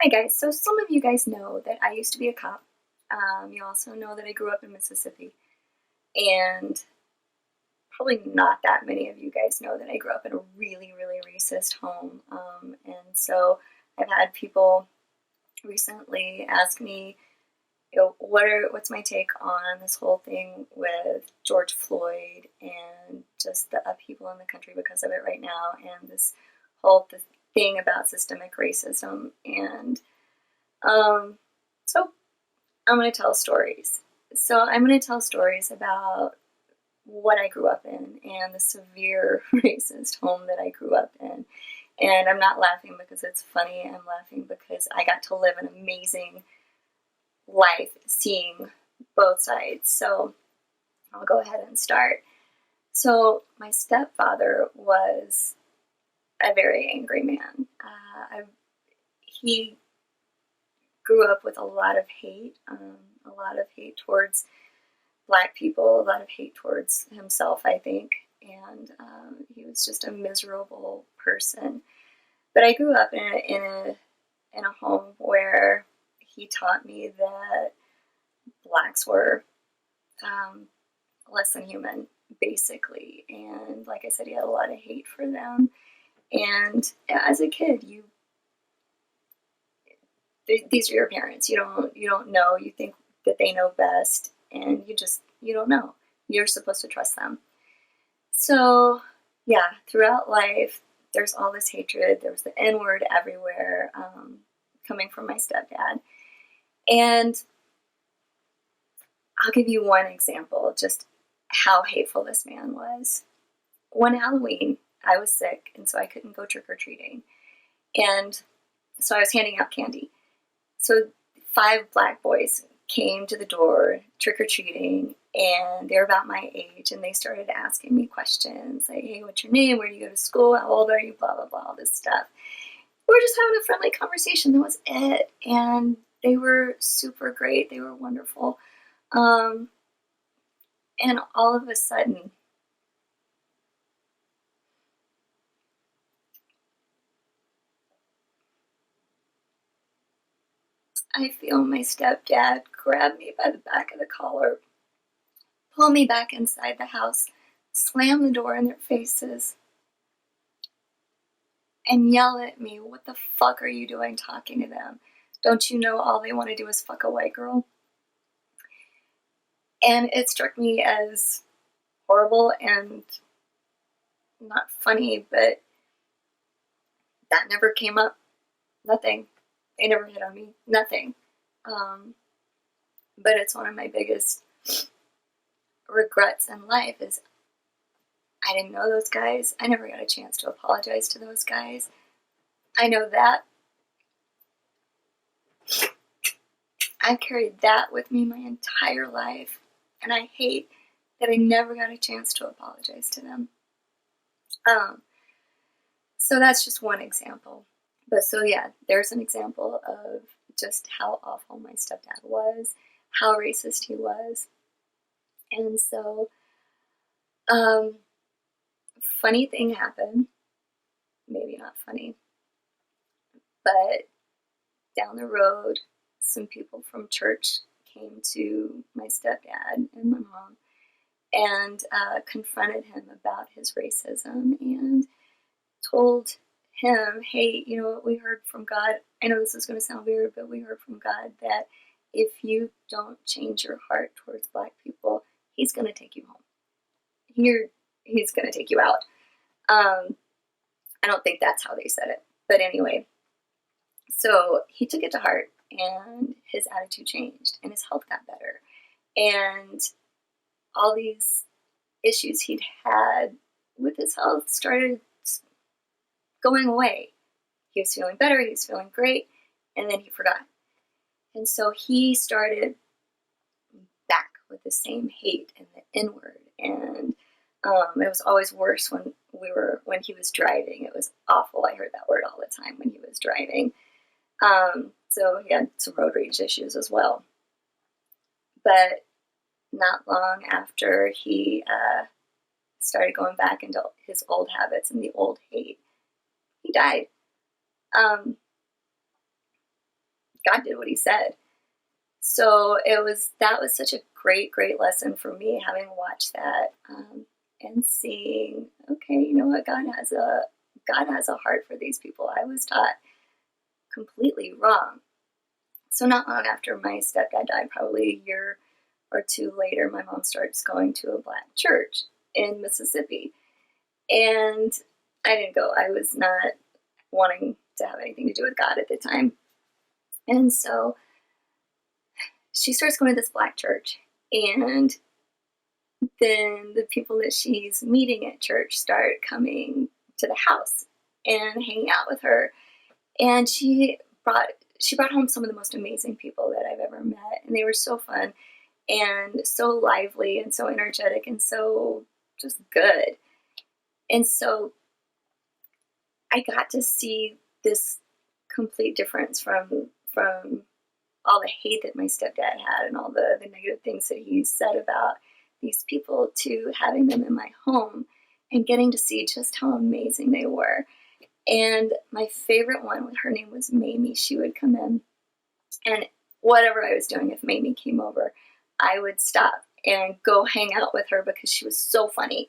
Hi guys, so some of you guys know that I used to be a cop. You also know that I grew up in Mississippi, and probably not that many of you guys know that I grew up in a really, really racist home. And so I've had people recently ask me, what's my take on this whole thing with George Floyd and just the upheaval in the country because of it right now, and this whole thing about systemic racism. And um, so I'm going to tell stories. So I'm going to tell stories about what I grew up in and the severe racist home that I grew up in. And I'm not laughing because it's funny. I'm laughing because I got to live an amazing life seeing both sides. So I'll go ahead and start. So my stepfather was a very angry man. He grew up with a lot of hate towards Black people, a lot of hate towards himself, I think, and he was just a miserable person. But I grew up in a home where he taught me that Blacks were um, less than human, basically, and like I said, he had a lot of hate for them. And as a kid, these are your parents. You don't know. You think that they know best, and you don't know. You're supposed to trust them. So yeah, throughout life, there's all this hatred. There was the N word everywhere, coming from my stepdad. And I'll give you one example, just how hateful this man was. One Halloween, I was sick, and so I couldn't go trick or treating, and so I was handing out candy. So 5 Black boys came to the door trick or treating, and they're about my age, and they started asking me questions like, "Hey, what's your name? Where do you go to school? How old are you? Blah blah blah, all this stuff." We were just having a friendly conversation. That was it, and they were super great. They were wonderful, um, and all of a sudden, I feel my stepdad grab me by the back of the collar, pull me back inside the house, slam the door in their faces, and yell at me, "What the fuck are you doing talking to them? Don't you know all they want to do is fuck a white girl?" And it struck me as horrible and not funny, but that never came up. Nothing. They never hit on me. Nothing. Um, but it's one of my biggest regrets in life is I didn't know those guys. I never got a chance to apologize to those guys. I know that. I've carried that with me my entire life, and I hate that I never got a chance to apologize to them. Um, so that's just one example. But so yeah, there's an example of just how awful my stepdad was, how racist he was. And so, um, funny thing happened. Maybe not funny, but down the road, some people from church came to my stepdad and my mom and confronted him about his racism and told him, "Hey, you know what? We heard from God. I know this is going to sound weird, but we heard from God that if you don't change your heart towards Black people, He's going to take you home. He's going to take you out." Um, I don't think that's how they said it, but anyway, so he took it to heart, and his attitude changed, and his health got better, and all these issues he'd had with his health started going away. He was feeling better, he was feeling great, and then he forgot. And so he started back with the same hate and the N word. And it was always worse when he was driving. It was awful. I heard that word all the time when he was driving. So he had some road rage issues as well. But not long after he started going back into his old habits and the old hate, he died. Um, God did what he said. So that was such a great lesson for me, having watched that, and seeing, okay, you know what, God has a heart for these people. I was taught completely wrong. So not long after my stepdad died, probably a year or two later, my mom starts going to a black church in Mississippi. And I didn't go. I was not wanting to have anything to do with God at the time. And so she starts going to this black church. And then the people that she's meeting at church start coming to the house and hanging out with her. And she brought home some of the most amazing people that I've ever met. And they were so fun and so lively and so energetic and so just good. And so I got to see this complete difference from all the hate that my stepdad had and all the negative things that he said about these people, to having them in my home and getting to see just how amazing they were. And my favorite one, her name was Mamie. She would come in, and whatever I was doing, if Mamie came over, I would stop and go hang out with her because she was so funny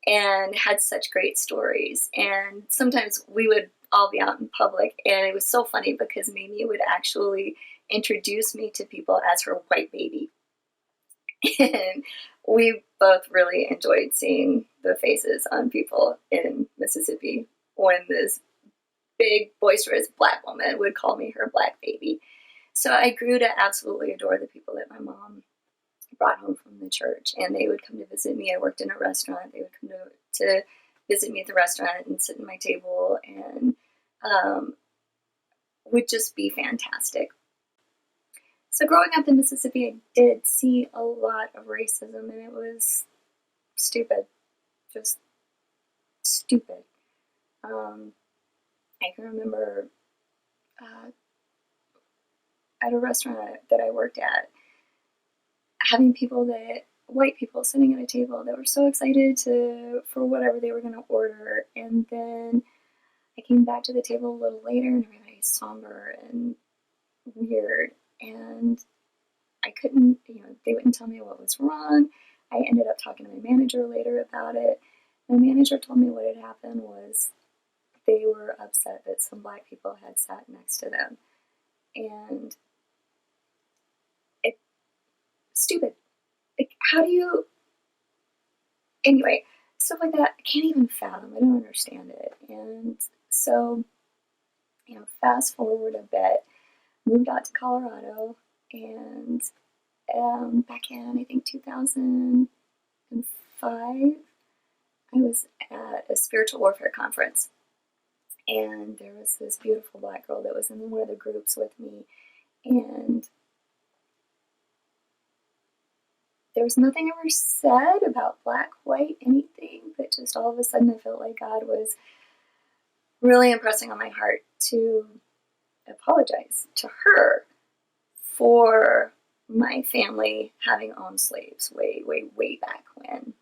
and had such great stories. And sometimes we would all be out in public, and it was so funny because Mamie would actually introduce me to people as her white baby. And we both really enjoyed seeing the faces on people in Mississippi when this big, boisterous black woman would call me her black baby. So I grew to absolutely adore the people that my mom brought home from the church, and they would come to visit me. I worked in a restaurant. They would come to visit me at the restaurant and sit at my table, and would just be fantastic. So growing up in Mississippi, I did see a lot of racism, and it was stupid, just stupid. I can remember at a restaurant that I worked at, having white people sitting at a table that were so excited for whatever they were going to order, and then I came back to the table a little later, and everybody's somber and weird, and I couldn't, they wouldn't tell me what was wrong. I ended up talking to my manager later about it. My manager told me what had happened was they were upset that some black people had sat next to them. And stupid. Like, how do you, anyway, stuff like that, I can't even fathom. I don't understand it. And so, fast forward a bit, moved out to Colorado, and back in, I think, 2005, I was at a spiritual warfare conference, and there was this beautiful black girl that was in one of the groups with me, and there was nothing ever said about black, white, anything, but just all of a sudden I felt like God was really impressing on my heart to apologize to her for my family having owned slaves way back when.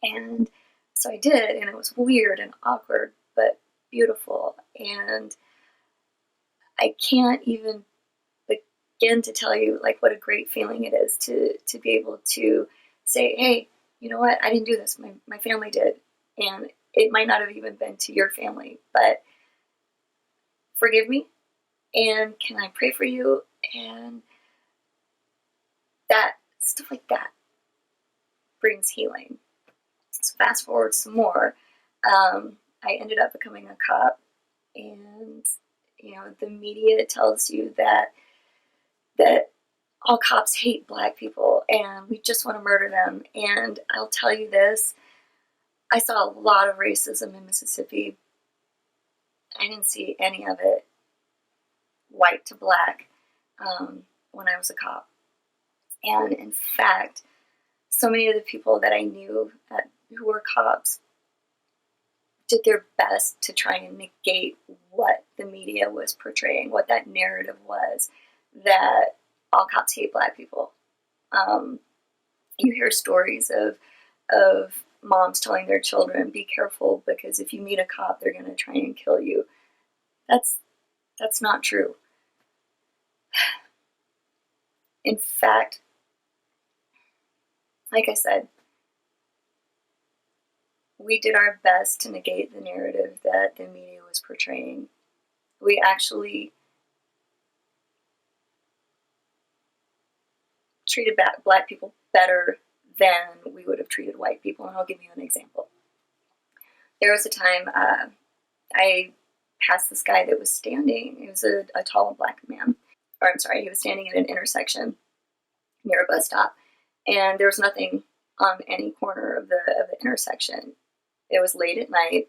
And so I did, and it was weird and awkward, but beautiful. And I can't even begin to tell you like what a great feeling it is to be able to say, hey, you know what, I didn't do this, my family did, and it might not have even been to your family, but forgive me, and can I pray for you? And that stuff like that brings healing. So fast forward some more, I ended up becoming a cop, and the media tells you that all cops hate black people and we just want to murder them. And I'll tell you this, I saw a lot of racism in Mississippi. I didn't see any of it white to black when I was a cop. And in fact, so many of the people that I knew who were cops did their best to try and negate what the media was portraying, what that narrative was, that all cops hate black people. You hear stories of moms telling their children, be careful because if you meet a cop, they're going to try and kill you. That's not true. In fact, like I said, we did our best to negate the narrative that the media was portraying. We actually treated black people better than we would have treated white people, and I'll give you an example. There was a time I passed this guy that was standing. He was a tall black man. Or I'm sorry, he was standing at an intersection near a bus stop, and there was nothing on any corner of the intersection. It was late at night.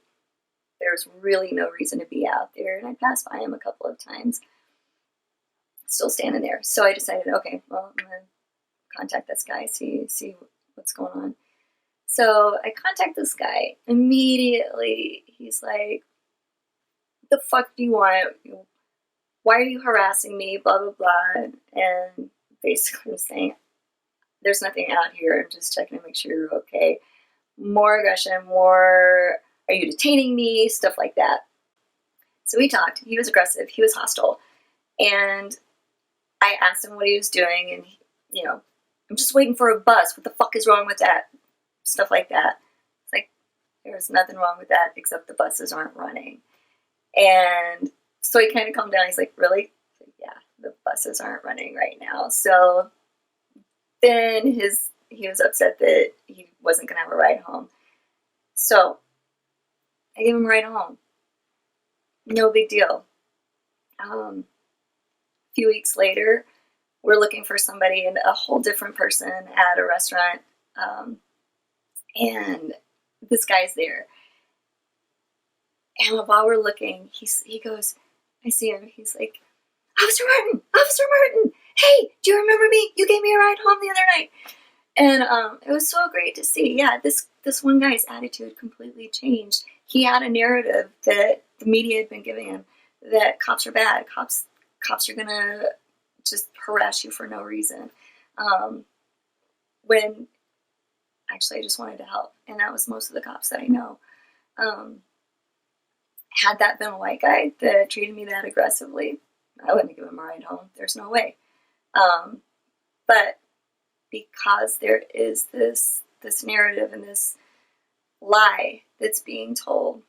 There was really no reason to be out there, and I passed by him a couple of times, still standing there. So I decided, okay, well, I'm gonna contact this guy, see what's going on. So I contact this guy. Immediately, he's like, "What the fuck do you want? Why are you harassing me? Blah blah blah." And basically, was saying, "There's nothing out here. I'm just checking to make sure you're okay." More aggression, more, "Are you detaining me?" Stuff like that. So we talked. He was aggressive. He was hostile, and I asked him what he was doing, and I'm just waiting for a bus. What the fuck is wrong with that? Stuff like that. It's like, there's nothing wrong with that except the buses aren't running. And so he kind of calmed down. He's like, "Really?" Like, "Yeah, the buses aren't running right now." So then he was upset that he wasn't going to have a ride home. So I gave him a ride home. No big deal. A few weeks later, we're looking for somebody, and a whole different person at a restaurant. And this guy's there. And while we're looking, he goes, I see him. He's like, Officer Martin, hey, do you remember me? You gave me a ride home the other night." And it was so great to see. Yeah, this one guy's attitude completely changed. He had a narrative that the media had been giving him, that cops are bad, cops are gonna just harass you for no reason. When actually I just wanted to help, and that was most of the cops that I know. Had that been a white guy that treated me that aggressively, I wouldn't give him a ride home. There's no way. But because there is this narrative and this lie that's being told,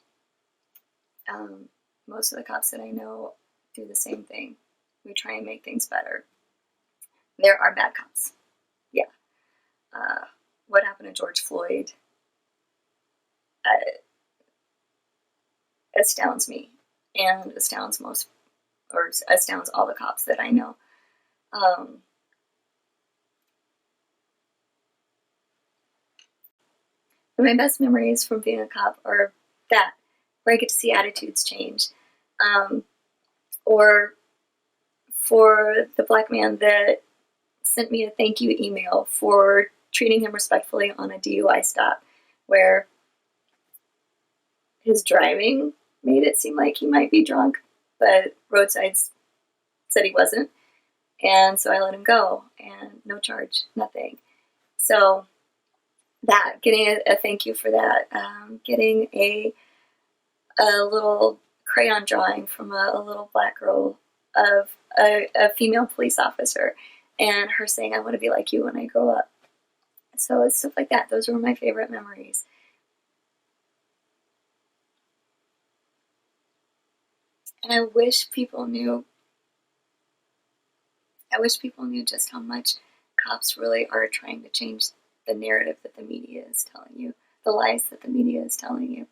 most of the cops that I know do the same thing. We try and make things better. There are bad cops. Yeah. What happened to George Floyd astounds me, and astounds all the cops that I know. My best memories from being a cop are that, where I get to see attitudes change. Or for the black man that sent me a thank you email for treating him respectfully on a DUI stop, where his driving made it seem like he might be drunk, but roadsides said he wasn't. And so I let him go, and no charge, nothing. So that, getting a thank you for that, getting a little crayon drawing from a little black girl of a female police officer, and her saying, "I want to be like you when I grow up." So it's stuff like that. Those were my favorite memories. And I wish people knew just how much cops really are trying to change the narrative that the media is telling you, the lies that the media is telling you.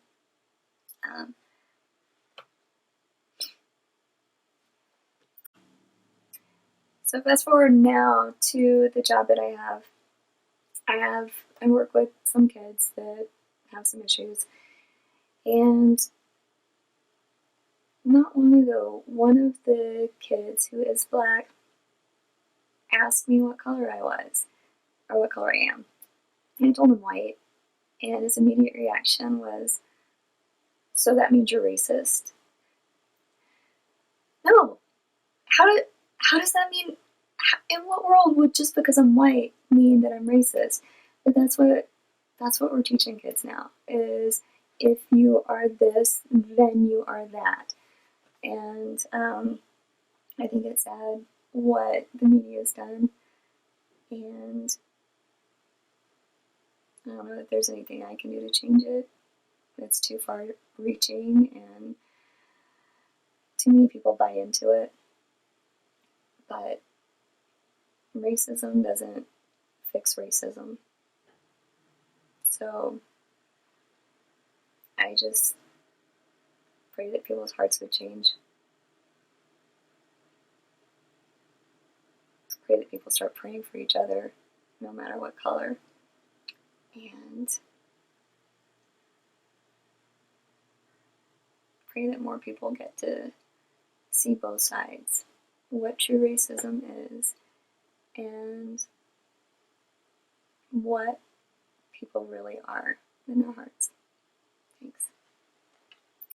So fast forward now to the job that I have. I work with some kids that have some issues, and not long ago, one of the kids who is black asked me what color I was, or what color I am. And I told him white, and his immediate reaction was, "So that means you're racist?" No. How does that mean? In what world would just because I'm white mean that I'm racist? But that's what we're teaching kids now, is if you are this, then you are that. And I think it's sad what the media has done. And I don't know that there's anything I can do to change it. It's too far reaching, and too many people buy into it. But racism doesn't fix racism. So I just pray that people's hearts would change. Pray that people start praying for each other, no matter what color. And pray that more people get to see both sides, what true racism is, and what people really are in their hearts. Thanks.